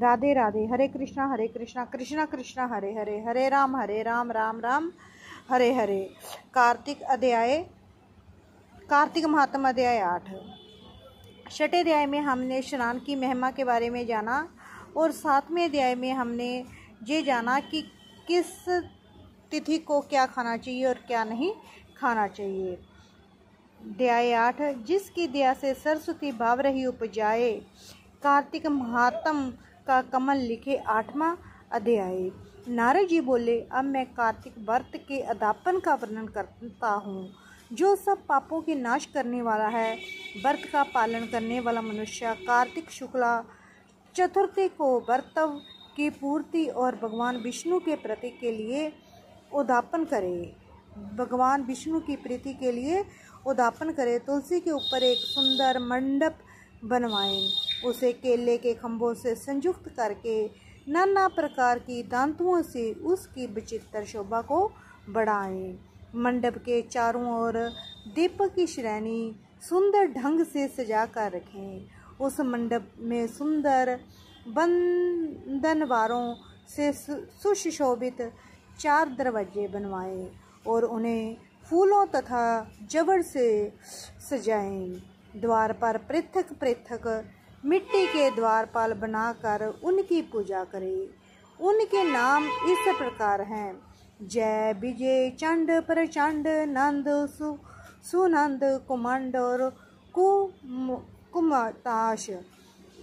राधे राधे। हरे कृष्णा कृष्णा कृष्णा हरे हरे, हरे राम राम राम हरे हरे। कार्तिक महात्म अध्याय 8। छठे अध्याय में हमने स्नान की महिमा के बारे में जाना और 7वें अध्याय में हमने ये जाना कि किस तिथि को क्या खाना चाहिए और क्या नहीं खाना चाहिए। अध्याय 8, जिसकी दया से सरस्वती भाव रही उपजाए, कार्तिक महात्म का कमल लिखे 8वां अध्याय। नारद जी बोले, अब मैं कार्तिक व्रत के अदापन का वर्णन करता हूँ, जो सब पापों के नाश करने वाला है। व्रत का पालन करने वाला मनुष्य कार्तिक शुक्ला चतुर्थी को व्रतव की पूर्ति और भगवान विष्णु के प्रीति के लिए उद्यापन करे। भगवान विष्णु की प्रीति के लिए उद्यापन करे। तुलसी के ऊपर एक सुंदर मंडप बनवाएं, उसे केले के खंभों से संयुक्त करके नाना प्रकार की दांतुओं से उसकी विचित्र शोभा को बढ़ाएं। मंडप के चारों ओर दीपक की श्रेणी सुंदर ढंग से सजा कर रखें। उस मंडप में सुंदर बंधनवारों से सुशोभित 4 दरवाजे बनवाएं और उन्हें फूलों तथा जबर से सजाएं। द्वार पर पृथक पृथक मिट्टी के द्वारपाल बनाकर उनकी पूजा करें। उनके नाम इस प्रकार हैं: जय, विजय, चंड, प्रचंड, नंद, सुनंद, कुमंड और कुमताश।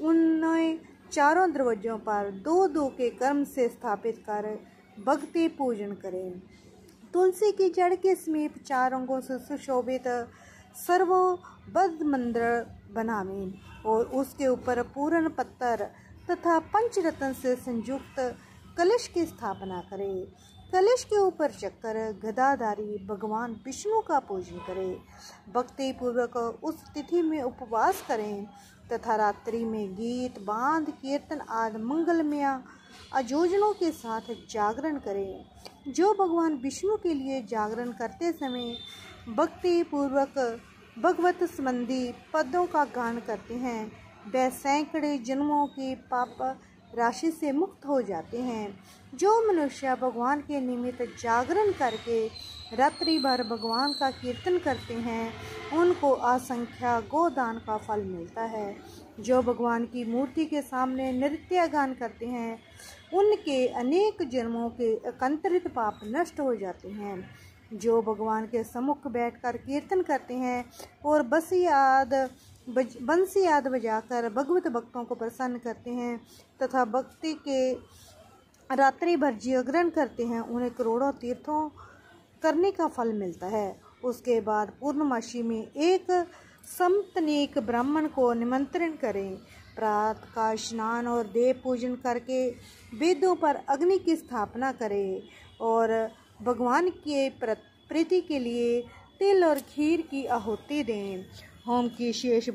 उन्हें चारों दरवाजों पर 2-2 के क्रम से स्थापित कर भक्ति पूजन करें। तुलसी की जड़ के समीप 4 अंगों से सुशोभित सर्वबद्ध मंदिर बनावें और उसके ऊपर पूर्ण पत्थर तथा पंचरत्न से संयुक्त कलश की स्थापना करें। कलश के ऊपर चक्कर गदाधारी भगवान विष्णु का पूजन करें। भक्ति पूर्वक उस तिथि में उपवास करें तथा रात्रि में गीत, बांध, कीर्तन आदि मंगलमय आयोजनों के साथ जागरण करें। जो भगवान विष्णु के लिए जागरण करते समय भक्ति पूर्वक भगवत संबंधी पदों का गान करते हैं, वे सैकड़े जन्मों की पाप राशि से मुक्त हो जाते हैं। जो मनुष्य भगवान के निमित्त जागरण करके रात्रि भर भगवान का कीर्तन करते हैं, उनको असंख्य गोदान का फल मिलता है। जो भगवान की मूर्ति के सामने नृत्य गान करते हैं, उनके अनेक जन्मों के एकत्रित पाप नष्ट हो जाते हैं। जो भगवान के सम्मुख बैठकर कीर्तन करते हैं और बंसी आदि बजाकर भगवत भक्तों को प्रसन्न करते हैं तथा भक्ति के रात्रि भर जागरण करते हैं, उन्हें करोड़ों तीर्थों करने का फल मिलता है। उसके बाद पूर्णमासी में एक समतनिक ब्राह्मण को निमंत्रण करें। प्रातः का स्नान और देव पूजन करके वेदों पर अग्नि की स्थापना करें और भगवान के प्रीति के लिए तिल और खीर की आहुति दें। होम की शेष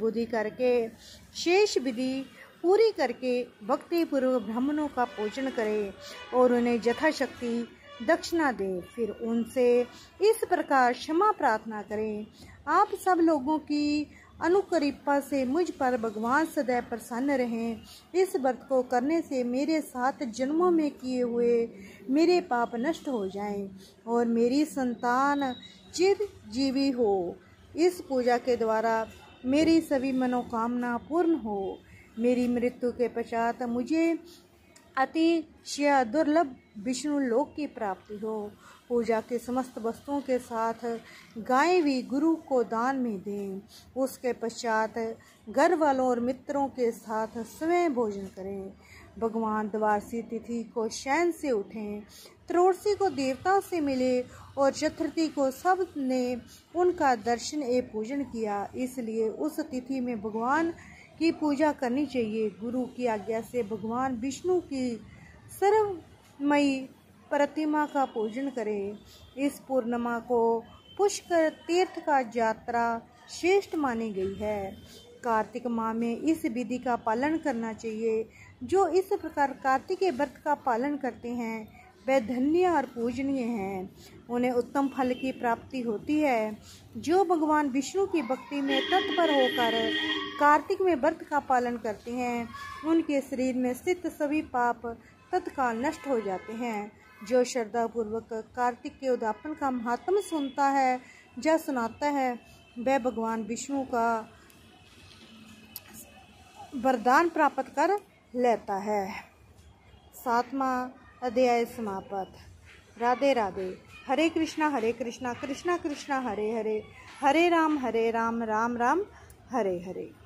विधि पूरी करके भक्ति पूर्वक ब्राह्मणों का पूजन करें और उन्हें यथाशक्ति दक्षिणा दें। फिर उनसे इस प्रकार क्षमा प्रार्थना करें: आप सब लोगों की अनुकंपा से मुझ पर भगवान सदैव प्रसन्न रहें। इस व्रत को करने से मेरे 7 जन्मों में किए हुए मेरे पाप नष्ट हो जाएं और मेरी संतान चिरजीवी हो। इस पूजा के द्वारा मेरी सभी मनोकामना पूर्ण हो। मेरी मृत्यु के पश्चात मुझे अतिशय दुर्लभ विष्णु लोक की प्राप्ति हो। पूजा के समस्त वस्तुओं के साथ गाय भी गुरु को दान में दें। उसके पश्चात घर वालों और मित्रों के साथ स्वयं भोजन करें। भगवान द्वादशी तिथि को शयन से उठें, त्रयोदशी को देवताओं से मिले और चतुर्थी को सब ने उनका दर्शन एवं पूजन किया। इसलिए उस तिथि में भगवान की पूजा करनी चाहिए। गुरु की आज्ञा से भगवान विष्णु की सर्वमयी प्रतिमा का पूजन करें। इस पूर्णिमा को पुष्कर तीर्थ का यात्रा श्रेष्ठ मानी गई है। कार्तिक माह में इस विधि का पालन करना चाहिए। जो इस प्रकार कार्तिक के व्रत का पालन करते हैं, वे धन्य और पूजनीय हैं। उन्हें उत्तम फल की प्राप्ति होती है। जो भगवान विष्णु की भक्ति में तत्पर होकर कार्तिक में व्रत का पालन करते हैं, उनके शरीर में स्थित सभी पाप तत्काल नष्ट हो जाते हैं। जो श्रद्धापूर्वक कार्तिक के उद्यापन का महात्म सुनता है या सुनाता है, वह भगवान विष्णु का वरदान प्राप्त कर लेता है। 7वां अध्याय समाप्त। राधे राधे। हरे कृष्णा कृष्णा कृष्णा हरे हरे, हरे राम राम राम हरे हरे।